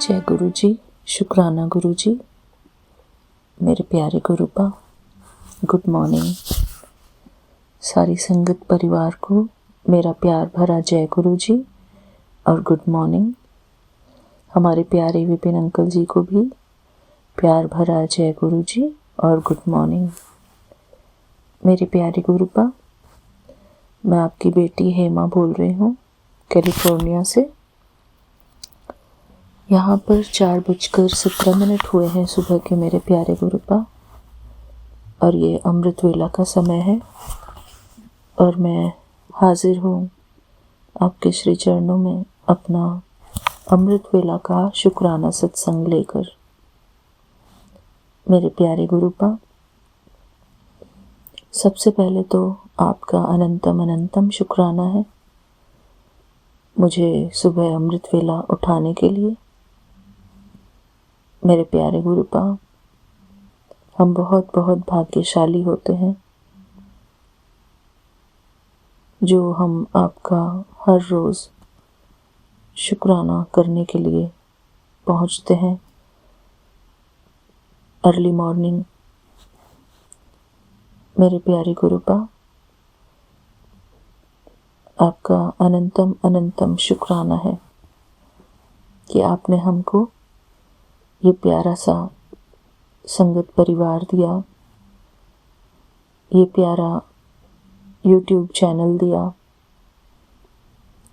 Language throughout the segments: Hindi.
जय गुरु जी, शुक्राना गुरु जी। मेरे प्यारे गुरुपा, गुड मॉर्निंग। सारी संगत परिवार को मेरा प्यार भरा जय गुरु जी और गुड मॉर्निंग। हमारे प्यारे विपिन अंकल जी को भी प्यार भरा जय गुरु जी और गुड मॉर्निंग। मेरे प्यारे गुरुपा, मैं आपकी बेटी हेमा बोल रही हूँ कैलिफोर्निया से। यहाँ पर 4:17 हुए हैं सुबह के मेरे प्यारे गुरुपा, और ये अमृत वेला का समय है और मैं हाजिर हूँ आपके श्री चरणों में अपना अमृत वेला का शुक्राना सत्संग लेकर। मेरे प्यारे गुरुपा, सबसे पहले तो आपका अनंतम अनंतम शुक्राना है मुझे सुबह अमृत वेला उठाने के लिए। मेरे प्यारे गुरुपा, हम बहुत बहुत भाग्यशाली होते हैं जो हम आपका हर रोज़ शुक्राना करने के लिए पहुँचते हैं अर्ली मॉर्निंग। मेरे प्यारे गुरुपा, आपका अनंतम अनंतम शुक्राना है कि आपने हमको ये प्यारा सा संगत परिवार दिया, ये प्यारा YouTube चैनल दिया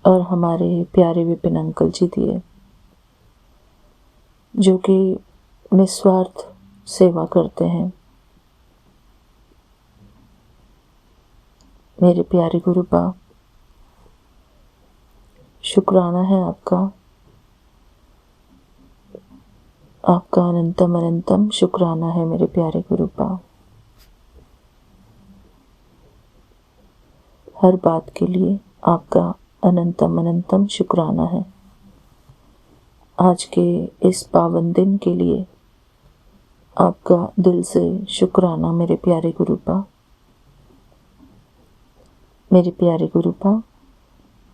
और हमारे प्यारे विपिन अंकल जी दिए जो कि निस्वार्थ सेवा करते हैं। मेरे प्यारे गुरुपा, शुक्राना है आपका अनंतम अनंतम शुक्राना है मेरे प्यारे गुरुपा। हर बात के लिए आपका अनंतम अनंतम शुक्राना है। आज के इस पावन दिन के लिए आपका दिल से शुक्राना मेरे प्यारे गुरुपा। मेरे प्यारे गुरुपा,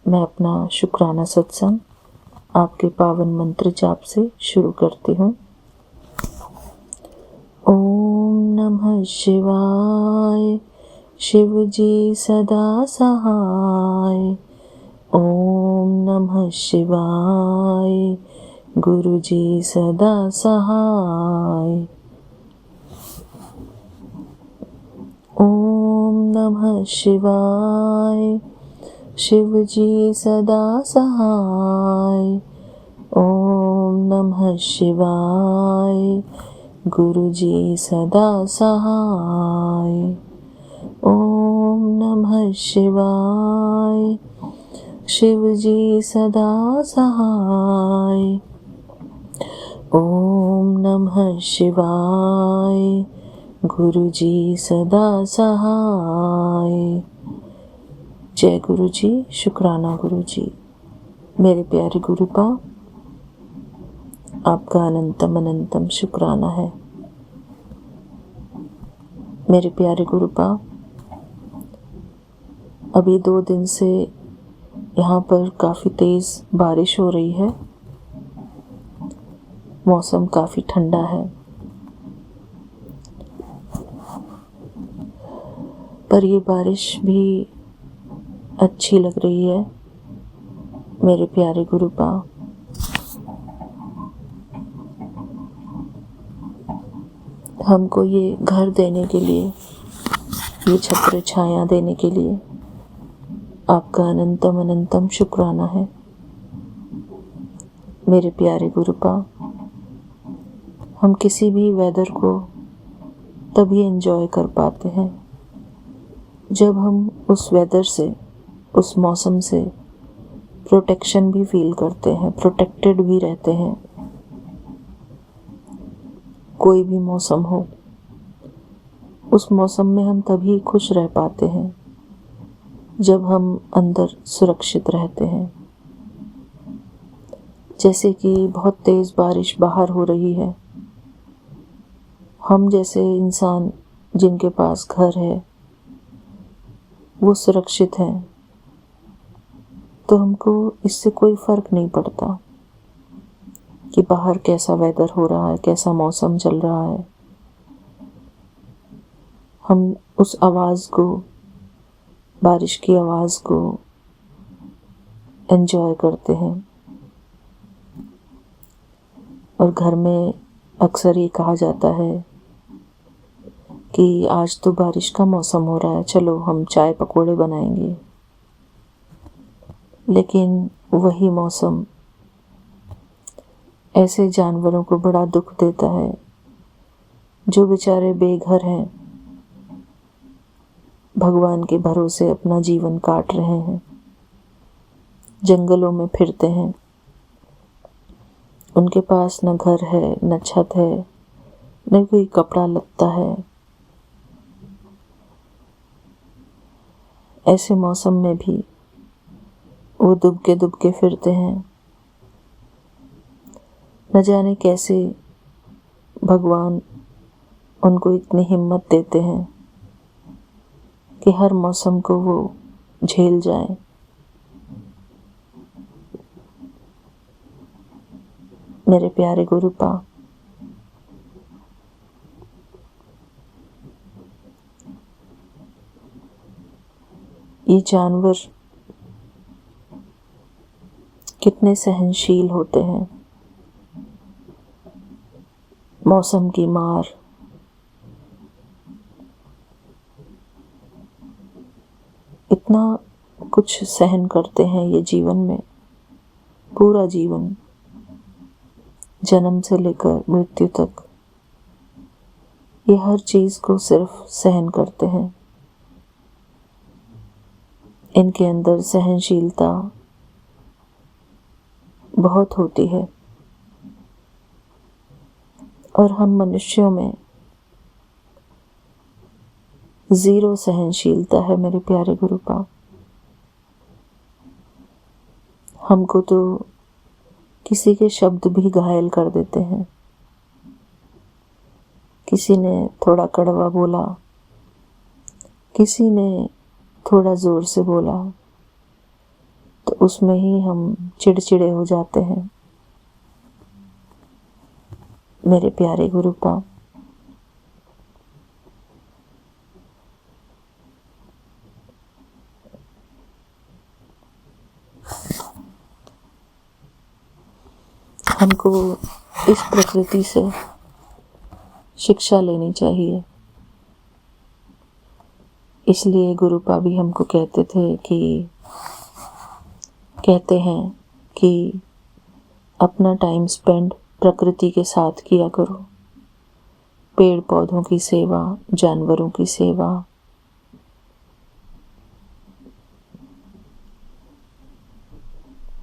मैं अपना शुक्राना सत्संग आपके पावन मंत्र जाप से शुरू करती हूँ। ओम नमः शिवाय, शिव जी सदा सहाय। ओम नमः शिवाय, गुरु जी सदा सहाय। ओम नमः शिवाय, शिव जी सदा सहाय। ओम नमः शिवाय, गुरु जी सदा सहाय। ओम नमः शिवाय, शिव जी सदा सहाय। ओम नमः शिवाय, गुरु जी सदा सहाय। जय गुरु जी, शुक्राना गुरु जी। मेरे प्यारे गुरुपा, आपका अनंतम अनंतम शुक्राना है। मेरे प्यारे गुरुपा, अभी 2 दिन से यहाँ पर काफ़ी तेज़ बारिश हो रही है। मौसम काफ़ी ठंडा है, पर ये बारिश भी अच्छी लग रही है मेरे प्यारे गुरुपा। हमको ये घर देने के लिए, ये छत्र छाया देने के लिए आपका अनंतम अनंतम शुक्राना है मेरे प्यारे गुरुपा। हम किसी भी वेदर को तभी एंजॉय कर पाते हैं जब हम उस वेदर से, उस मौसम से प्रोटेक्शन भी फील करते हैं, प्रोटेक्टेड भी रहते हैं। कोई भी मौसम हो, उस मौसम में हम तभी खुश रह पाते हैं जब हम अंदर सुरक्षित रहते हैं। जैसे कि बहुत तेज़ बारिश बाहर हो रही है, हम जैसे इंसान जिनके पास घर है वो सुरक्षित हैं, तो हमको इससे कोई फ़र्क नहीं पड़ता। कि बाहर कैसा वेदर हो रहा है, कैसा मौसम चल रहा है। हम उस आवाज़ को, बारिश की आवाज़ को एंजॉय करते हैं। और घर में अक्सर ये कहा जाता है कि आज तो बारिश का मौसम हो रहा है, चलो हम चाय पकौड़े बनाएंगे। लेकिन वही मौसम ऐसे जानवरों को बड़ा दुख देता है जो बेचारे बेघर हैं, भगवान के भरोसे अपना जीवन काट रहे हैं, जंगलों में फिरते हैं। उनके पास न घर है, न छत है, न कोई कपड़ा लत्ता है। ऐसे मौसम में भी वो दुबके फिरते हैं। न जाने कैसे भगवान उनको इतनी हिम्मत देते हैं कि हर मौसम को वो झेल जाएं। मेरे प्यारे गुरुपा, ये जानवर कितने सहनशील होते हैं। मौसम की मार, इतना कुछ सहन करते हैं ये जीवन में, पूरा जीवन, जन्म से लेकर मृत्यु तक, ये हर चीज को सिर्फ सहन करते हैं। इनके अंदर सहनशीलता बहुत होती है और हम मनुष्यों में ज़ीरो सहनशीलता है। मेरे प्यारे गुरुपा, हमको तो किसी के शब्द भी घायल कर देते हैं। किसी ने थोड़ा कड़वा बोला, किसी ने थोड़ा जोर से बोला, तो उसमें ही हम चिड़चिड़े हो जाते हैं। मेरे प्यारे गुरुपा, हमको इस प्रकृति से शिक्षा लेनी चाहिए। इसलिए गुरुपा भी हमको कहते हैं कि अपना टाइम स्पेंड प्रकृति के साथ किया करो। पेड़ पौधों की सेवा, जानवरों की सेवा,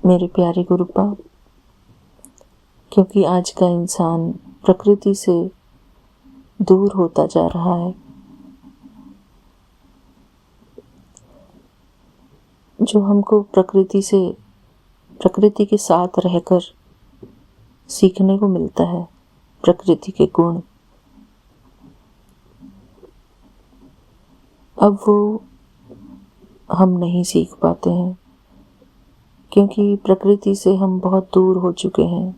मेरे प्यारे गुरुपा, क्योंकि आज का इंसान प्रकृति से दूर होता जा रहा है। जो हमको प्रकृति के साथ रहकर सीखने को मिलता है, प्रकृति के गुण, अब वो हम नहीं सीख पाते हैं, क्योंकि प्रकृति से हम बहुत दूर हो चुके हैं।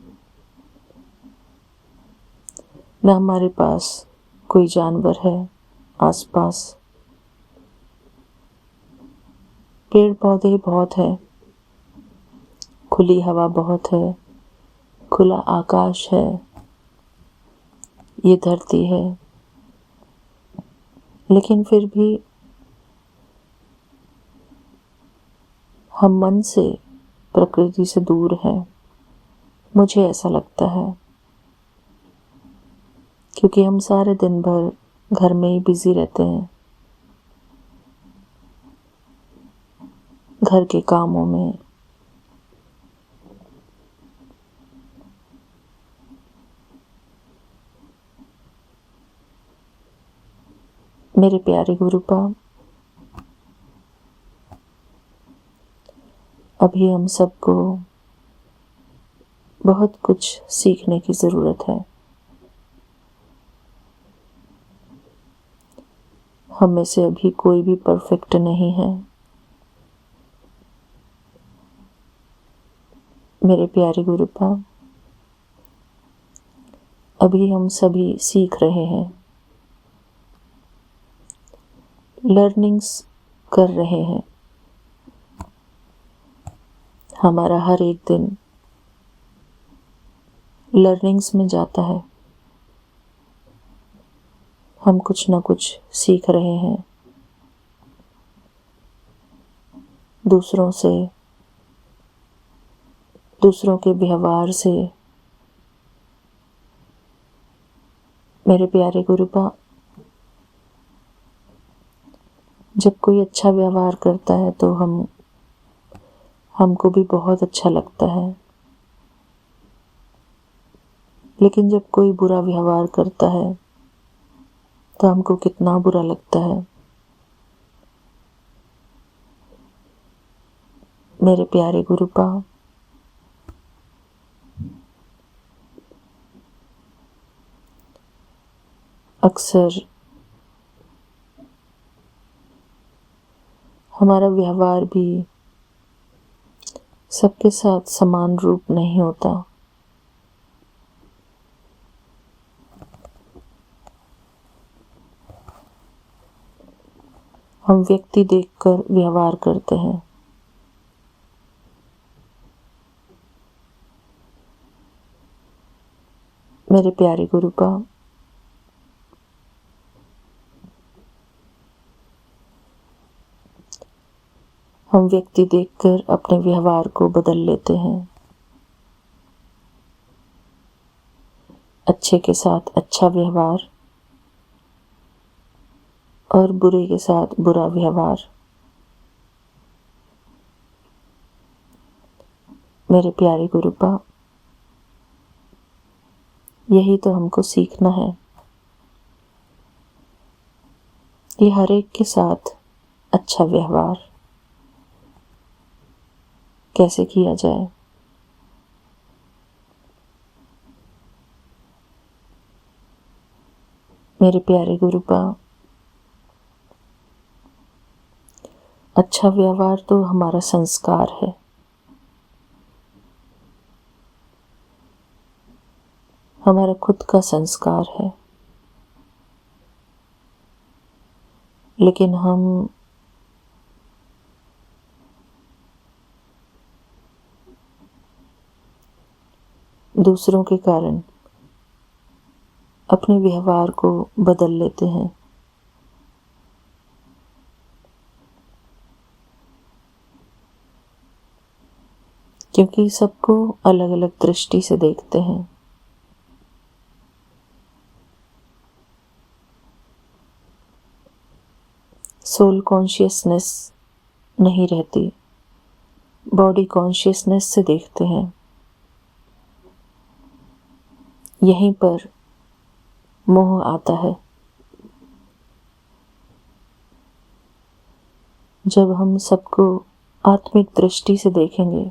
न हमारे पास कोई जानवर है आसपास, पेड़ पौधे बहुत है, खुली हवा बहुत है, खुला आकाश है, ये धरती है, लेकिन फिर भी हम मन से प्रकृति से दूर हैं। मुझे ऐसा लगता है, क्योंकि हम सारे दिन भर घर में ही बिजी रहते हैं, घर के कामों में। मेरे प्यारे गुरुपा, अभी हम सबको बहुत कुछ सीखने की ज़रूरत है। हम में से अभी कोई भी परफेक्ट नहीं है। मेरे प्यारे गुरुपा, अभी हम सभी सीख रहे हैं, लर्निंग्स कर रहे हैं। हमारा हर एक दिन लर्निंग्स में जाता है। हम कुछ ना कुछ सीख रहे हैं दूसरों से, दूसरों के व्यवहार से। मेरे प्यारे गुरुपा, जब कोई अच्छा व्यवहार करता है तो हमको भी बहुत अच्छा लगता है, लेकिन जब कोई बुरा व्यवहार करता है तो हमको कितना बुरा लगता है। मेरे प्यारे गुरुपा, अक्सर हमारा व्यवहार भी सबके साथ समान रूप नहीं होता। हम व्यक्ति देखकर व्यवहार करते हैं। मेरे प्यारे गुरुपा, हम व्यक्ति देखकर अपने व्यवहार को बदल लेते हैं। अच्छे के साथ अच्छा व्यवहार और बुरे के साथ बुरा व्यवहार। मेरे प्यारे गुरुपा, यही तो हमको सीखना है कि हर एक के साथ अच्छा व्यवहार कैसे किया जाए। मेरे प्यारे गुरुपा, अच्छा व्यवहार तो हमारा संस्कार है। हमारा खुद का संस्कार है, लेकिन हम दूसरों के कारण अपने व्यवहार को बदल लेते हैं। क्योंकि सबको अलग अलग दृष्टि से देखते हैं। सोल कॉन्शियसनेस नहीं रहती, बॉडी कॉन्शियसनेस से देखते हैं। यहीं पर मोह आता है। जब हम सबको आत्मिक दृष्टि से देखेंगे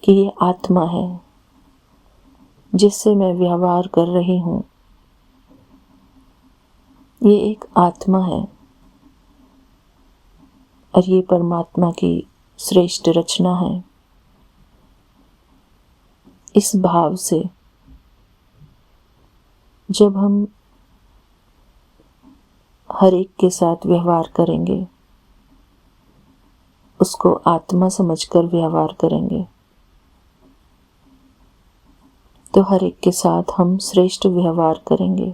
कि ये आत्मा है जिससे मैं व्यवहार कर रही हूँ, ये एक आत्मा है और ये परमात्मा की श्रेष्ठ रचना है। इस भाव से जब हम हर एक के साथ व्यवहार करेंगे, उसको आत्मा समझकर व्यवहार करेंगे, तो हर एक के साथ हम श्रेष्ठ व्यवहार करेंगे।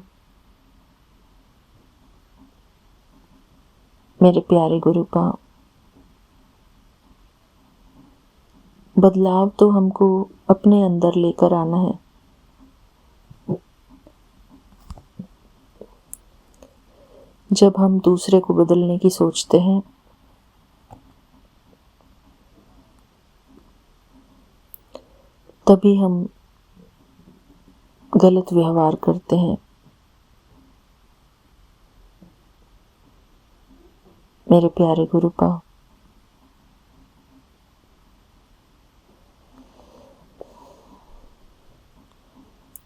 मेरे प्यारे गुरुपा, बदलाव तो हमको अपने अंदर लेकर आना है। जब हम दूसरे को बदलने की सोचते हैं तभी हम गलत व्यवहार करते हैं। मेरे प्यारे गुरुपा,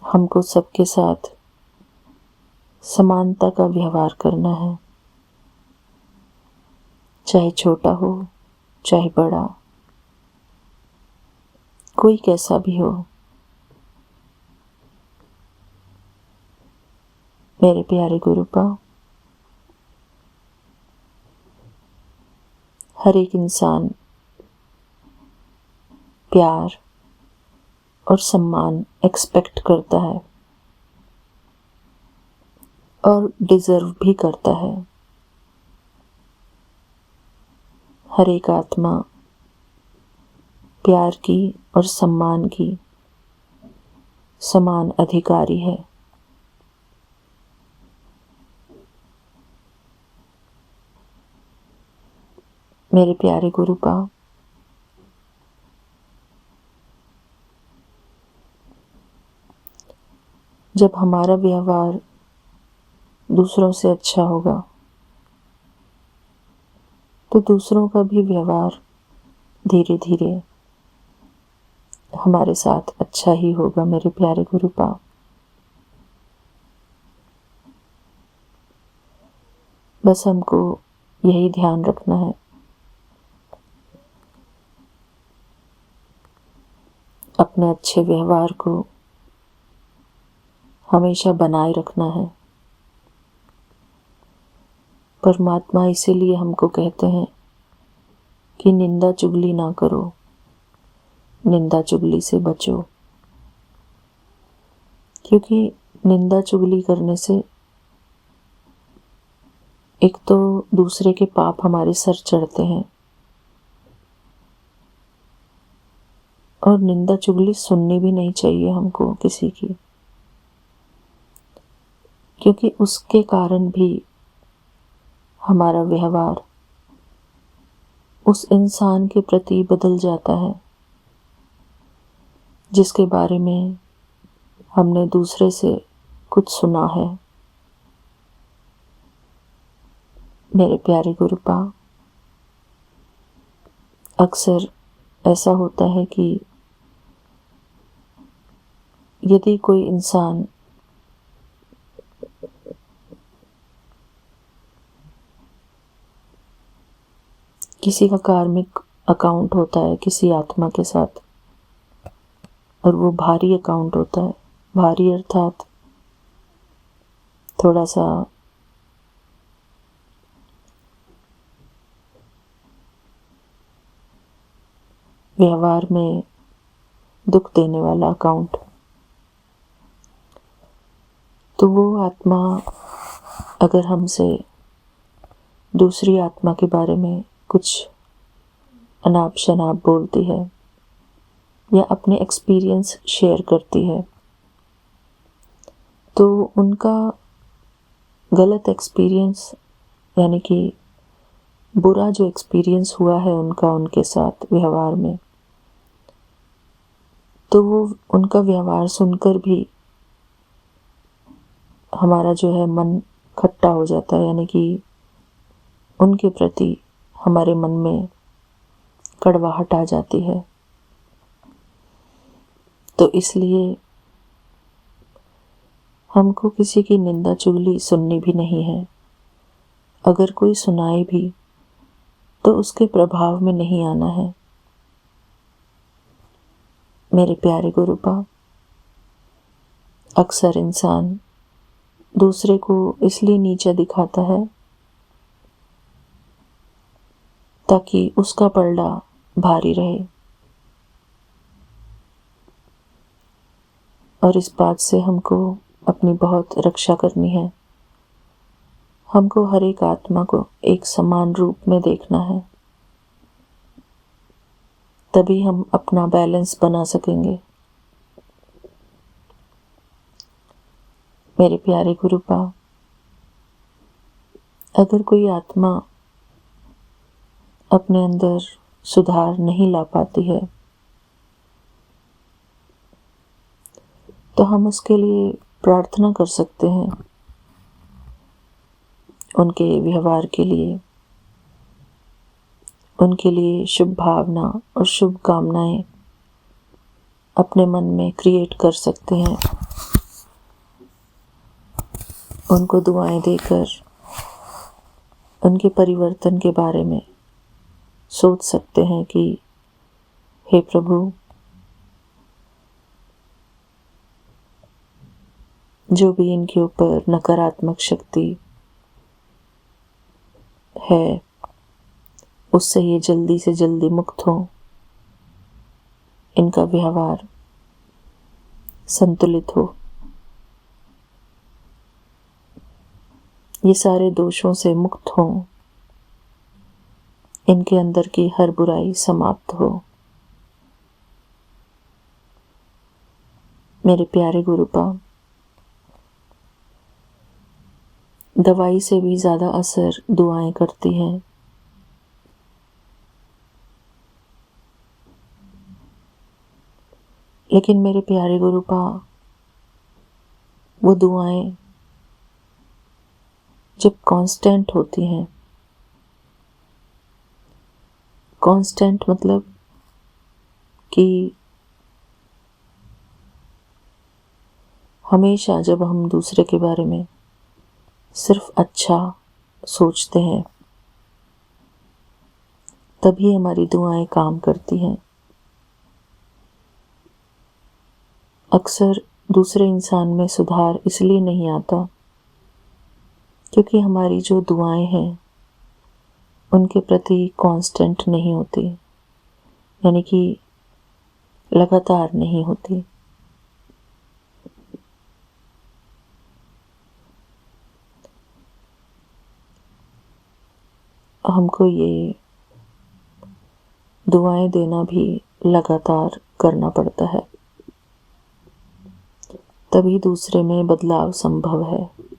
हमको सबके साथ समानता का व्यवहार करना है, चाहे छोटा हो चाहे बड़ा। कोई कैसा भी हो। मेरे प्यारे गुरुपा, हर एक इंसान प्यार और सम्मान एक्सपेक्ट करता है और डिजर्व भी करता है। हर एक आत्मा प्यार की और सम्मान की समान अधिकारी है। मेरे प्यारे गुरुपा, जब हमारा व्यवहार दूसरों से अच्छा होगा तो दूसरों का भी व्यवहार धीरे धीरे हमारे साथ अच्छा ही होगा। मेरे प्यारे गुरुपा, बस हमको यही ध्यान रखना है, अपने अच्छे व्यवहार को हमेशा बनाए रखना है। परमात्मा इसीलिए हमको कहते हैं कि निंदा चुगली ना करो, निंदा चुगली से बचो, क्योंकि निंदा चुगली करने से एक तो दूसरे के पाप हमारे सर चढ़ते हैं और निंदा चुगली सुननी भी नहीं चाहिए हमको किसी की, क्योंकि उसके कारण भी हमारा व्यवहार उस इंसान के प्रति बदल जाता है जिसके बारे में हमने दूसरे से कुछ सुना है। मेरे प्यारे गुरुपा, अक्सर ऐसा होता है कि यदि कोई इंसान किसी का कार्मिक अकाउंट होता है किसी आत्मा के साथ और वो भारी अकाउंट होता है, भारी अर्थात थोड़ा सा व्यवहार में दुख देने वाला अकाउंट, तो वो आत्मा अगर हमसे दूसरी आत्मा के बारे में कुछ अनाप शनाप बोलती है या अपने एक्सपीरियंस शेयर करती है, तो उनका गलत एक्सपीरियंस यानी कि बुरा जो एक्सपीरियंस हुआ है उनका उनके साथ व्यवहार में, तो वो उनका व्यवहार सुनकर भी हमारा जो है मन खट्टा हो जाता है, यानी कि उनके प्रति हमारे मन में कड़वाहट आ जाती है। तो इसलिए हमको किसी की निंदा चुगली सुननी भी नहीं है। अगर कोई सुनाए भी तो उसके प्रभाव में नहीं आना है। मेरे प्यारे गुरुपा, अक्सर इंसान दूसरे को इसलिए नीचा दिखाता है ताकि उसका पलड़ा भारी रहे, और इस बात से हमको अपनी बहुत रक्षा करनी है। हमको हर एक आत्मा को एक समान रूप में देखना है, तभी हम अपना बैलेंस बना सकेंगे। मेरे प्यारे गुरुपा, अगर कोई आत्मा अपने अंदर सुधार नहीं ला पाती है तो हम उसके लिए प्रार्थना कर सकते हैं, उनके व्यवहार के लिए, उनके लिए शुभ भावना और शुभ कामनाएं अपने मन में क्रिएट कर सकते हैं। उनको दुआएं देकर उनके परिवर्तन के बारे में सोच सकते हैं कि हे प्रभु, जो भी इनके ऊपर नकारात्मक शक्ति है उससे ये जल्दी से जल्दी मुक्त हो, इनका व्यवहार संतुलित हो, ये सारे दोषों से मुक्त हो, इनके अंदर की हर बुराई समाप्त हो। मेरे प्यारे गुरुपा, दवाई से भी ज़्यादा असर दुआएं करती हैं। लेकिन मेरे प्यारे गुरुपा, वो दुआएं जब कांस्टेंट होती हैं, कांस्टेंट मतलब कि हमेशा जब हम दूसरे के बारे में सिर्फ अच्छा सोचते हैं तभी हमारी दुआएं काम करती हैं। अक्सर दूसरे इंसान में सुधार इसलिए नहीं आता क्योंकि हमारी जो दुआएं हैं उनके प्रति कांस्टेंट नहीं होती, यानी कि लगातार नहीं होती। हमको ये दुआएं देना भी लगातार करना पड़ता है, तभी दूसरे में बदलाव संभव है।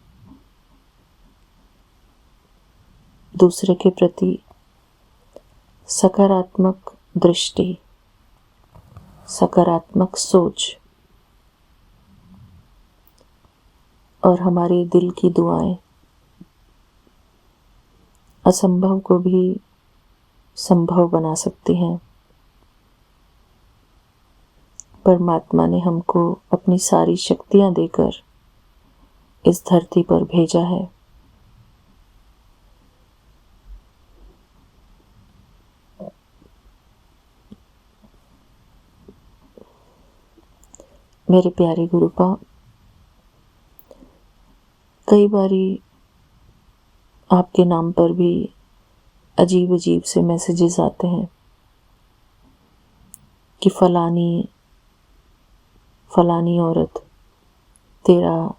दूसरे के प्रति सकारात्मक दृष्टि, सकारात्मक सोच और हमारे दिल की दुआएं असंभव को भी संभव बना सकती हैं। परमात्मा ने हमको अपनी सारी शक्तियां देकर इस धरती पर भेजा है। मेरे प्यारे गुरुपा, कई बारी आपके नाम पर भी अजीब अजीब से मैसेजेस आते हैं कि फलानी औरत तेरा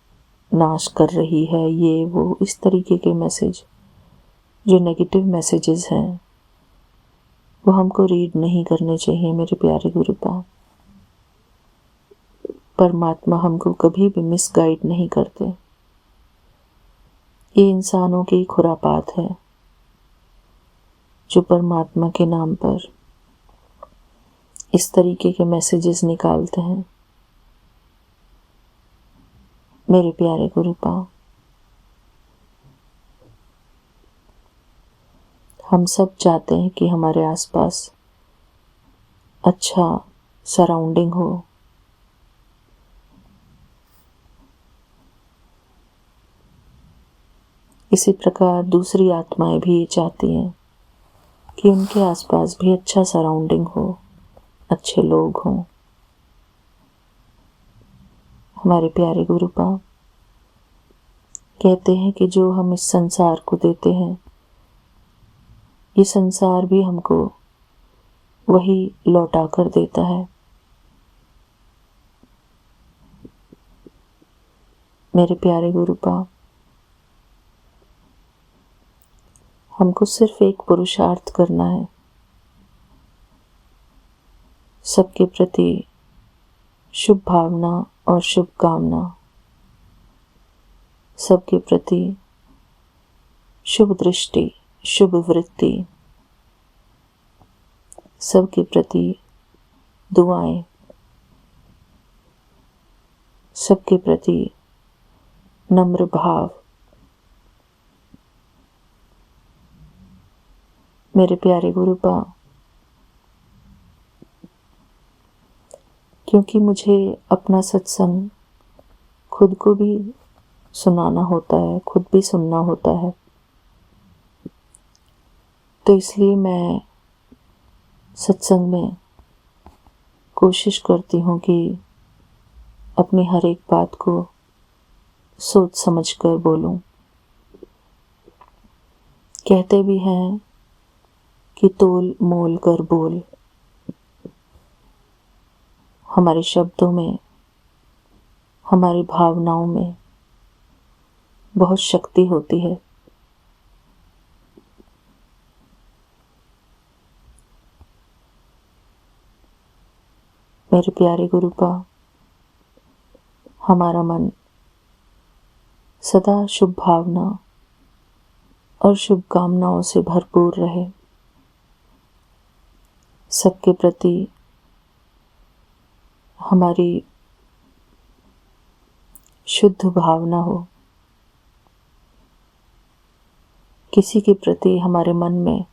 नाश कर रही है, ये वो, इस तरीके के मैसेज जो नेगेटिव मैसेजेस हैं वो हमको रीड नहीं करने चाहिए। मेरे प्यारे गुरुपा, परमात्मा हमको कभी भी मिसगाइड नहीं करते। ये इंसानों की खुरापात है जो परमात्मा के नाम पर इस तरीके के मैसेजेस निकालते हैं। मेरे प्यारे गुरुपा, हम सब चाहते हैं कि हमारे आसपास अच्छा सराउंडिंग हो, इसी प्रकार दूसरी आत्माएं भी ये चाहती हैं कि उनके आसपास भी अच्छा सराउंडिंग हो, अच्छे लोग हों। हमारे प्यारे गुरुपा कहते हैं कि जो हम इस संसार को देते हैं, ये संसार भी हमको वही लौटा कर देता है। मेरे प्यारे गुरुपा, हमको सिर्फ एक पुरुषार्थ करना है, सबके प्रति शुभ भावना और शुभकामना, सबके प्रति शुभ दृष्टि, शुभ वृत्ति, सबके प्रति दुआएं, सबके प्रति नम्र भाव। मेरे प्यारे गुरुपा, क्योंकि मुझे अपना सत्संग खुद को भी सुनाना होता है, खुद भी सुनना होता है, तो इसलिए मैं सत्संग में कोशिश करती हूँ कि अपनी हर एक बात को सोच समझ कर बोलूं। कहते भी हैं कि तोल मोल कर बोल। हमारे शब्दों में, हमारी भावनाओं में बहुत शक्ति होती है। मेरे प्यारे गुरुपा, हमारा मन सदा शुभ भावना और शुभकामनाओं से भरपूर रहे। सबके प्रति हमारी शुद्ध भावना हो। किसी के प्रति हमारे मन में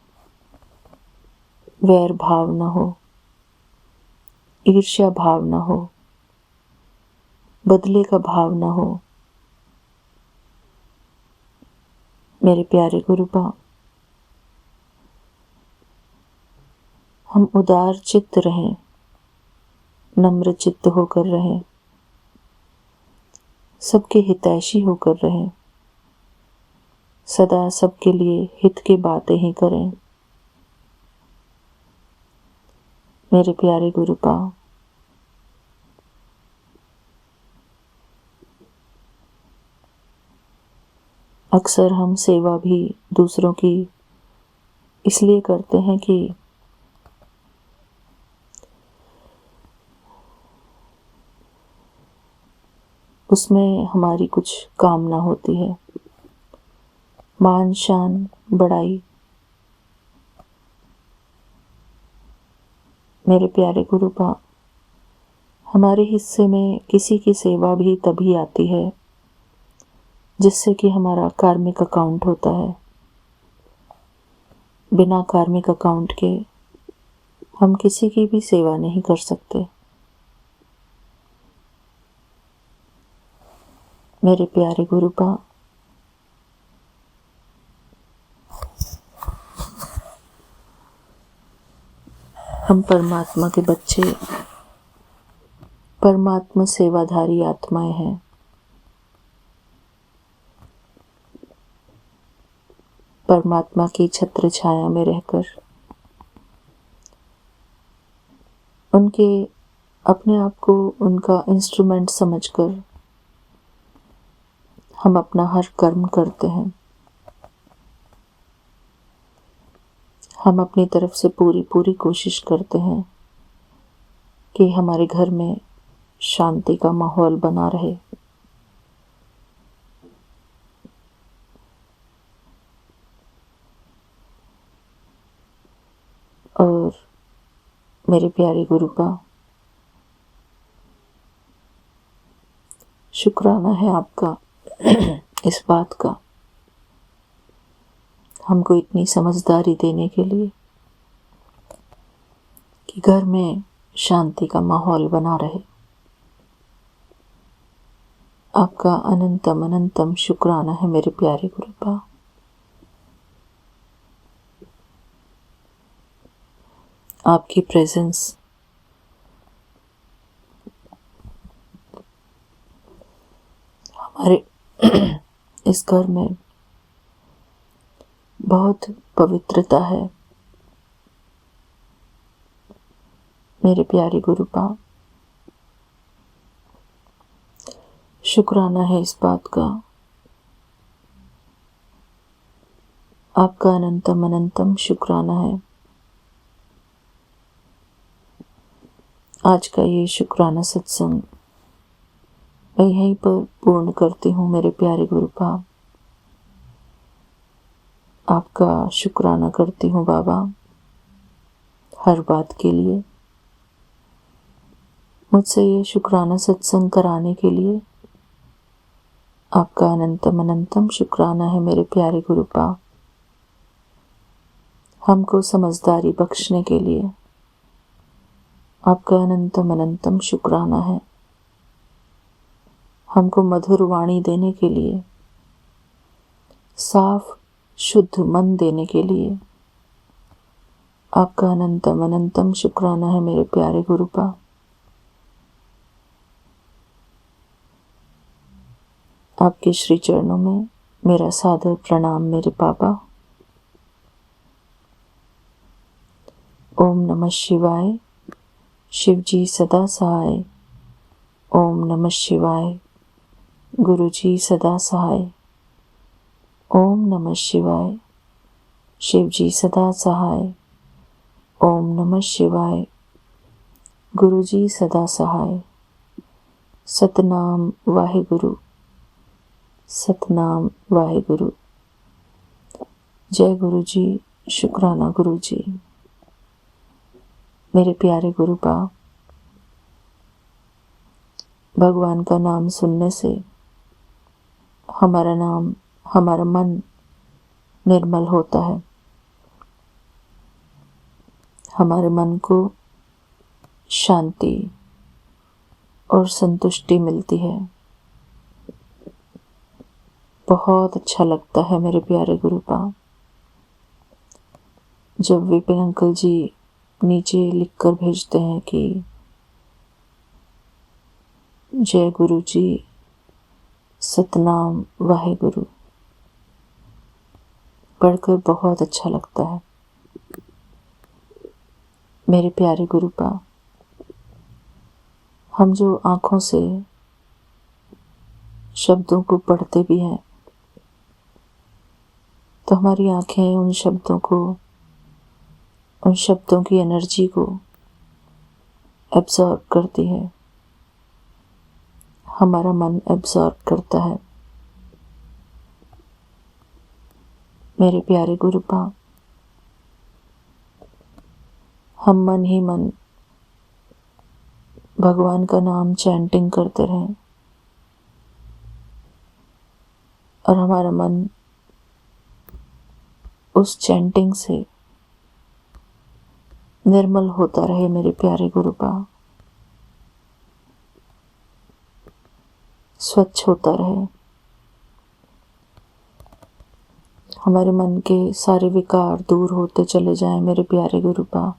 वैर भाव न हो, ईर्ष्या भाव न हो, बदले का भाव न हो। मेरे प्यारे गुरुपा, हम उदार चित्त रहें, नम्र चित्त होकर रहें, सबके हितैषी होकर रहें, सदा सबके लिए हित की बातें ही करें। मेरे प्यारे गुरुपा, अक्सर हम सेवा भी दूसरों की इसलिए करते हैं कि उसमें हमारी कुछ कामना होती है, मान शान बड़ाई। मेरे प्यारे गुरुपा, हमारे हिस्से में किसी की सेवा भी तभी आती है जिससे कि हमारा कार्मिक अकाउंट होता है। बिना कार्मिक अकाउंट के हम किसी की भी सेवा नहीं कर सकते। मेरे प्यारे गुरुपा, हम परमात्मा के बच्चे, परमात्मा सेवाधारी आत्माएं हैं। परमात्मा की छत्र छाया में रहकर उनके अपने आप को उनका इंस्ट्रूमेंट समझकर हम अपना हर कर्म करते हैं। हम अपनी तरफ से पूरी कोशिश करते हैं कि हमारे घर में शांति का माहौल बना रहे। और मेरे प्यारे गुरुपा, शुक्राना है आपका इस बात का, हमको इतनी समझदारी देने के लिए कि घर में शांति का माहौल बना रहे। आपका अनंतम अनंतम शुक्राना है मेरे प्यारे गुरुपा। आपकी प्रेजेंस हमारे इस घर में बहुत पवित्रता है। मेरे प्यारे गुरुपा, शुक्राना है इस बात का। आपका अनंतम अनंतम शुक्राना है। आज का ये शुक्राना सत्संग मैं यहीं पर पूर्ण करती हूँ मेरे प्यारे गुरुपा। आपका शुक्राना करती हूँ बाबा हर बात के लिए, मुझसे ये शुक्राना सत्संग कराने के लिए। आपका अनंतम अनंतम शुक्राना है मेरे प्यारे गुरुपा। हमको समझदारी बख्शने के लिए आपका अनंतम अनंतम शुक्राना है। हमको मधुर वाणी देने के लिए, साफ शुद्ध मन देने के लिए आपका अनंतम अनंतम शुक्राना है मेरे प्यारे गुरुपा। आपके श्री चरणों में मेरा सादर प्रणाम मेरे पापा। ओम नमः शिवाय। शिव जी सदा सहाय। ओम नमः शिवाय। गुरु जी सदा सहाय। ओम नमः शिवाय। शिव जी सदा सहाय। ओम नमः शिवाय। गुरु जी सदा सहाय। सतनाम वाहिगुरु। सतनाम वाहिगुरु। जय गुरु जी। शुक्राना गुरु जी। मेरे प्यारे गुरु बाप, भगवान का नाम सुनने से हमारा मन निर्मल होता है। हमारे मन को शांति और संतुष्टि मिलती है। बहुत अच्छा लगता है मेरे प्यारे गुरु बाप, जब विपिन अंकल जी नीचे लिखकर भेजते हैं कि जय गुरु जी, सतनाम वाहिगुरु। पढ़कर बहुत अच्छा लगता है मेरे प्यारे गुरु बाप। हम जो आँखों से शब्दों को पढ़ते भी हैं, तो हमारी आँखें उन शब्दों की एनर्जी को एब्जॉर्ब करती है। हमारा मन एब्जॉर्ब करता है मेरे प्यारे गुरु बाप। हम मन ही मन भगवान का नाम चैंटिंग करते रहें और हमारा मन उस चैंटिंग से निर्मल होता रहे मेरे प्यारे गुरु बाप, स्वच्छ होता रहे। हमारे मन के सारे विकार दूर होते चले जाएं मेरे प्यारे गुरु बाप।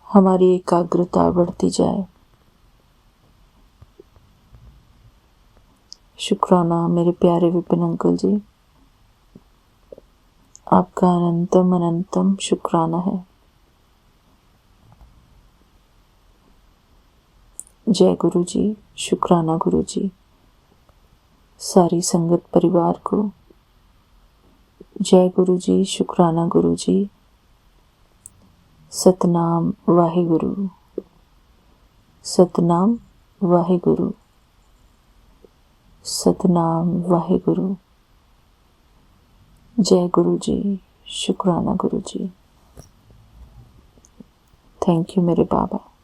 हमारी एकाग्रता बढ़ती जाए। शुक्राना मेरे प्यारे विपिन अंकल जी, आपका अनंतम अनंतम शुक्राना है। जय गुरु जी। शुक्राना गुरु जी। सारी संगत परिवार को जय गुरु जी। शुक्राना गुरु जी। सतनाम वाहिगुरु। सतनाम वाहिगुरु। सतनाम वाहिगुरु। जय गुरु जी। शुक्राना गुरु जी। थैंक यू मेरे बाबा।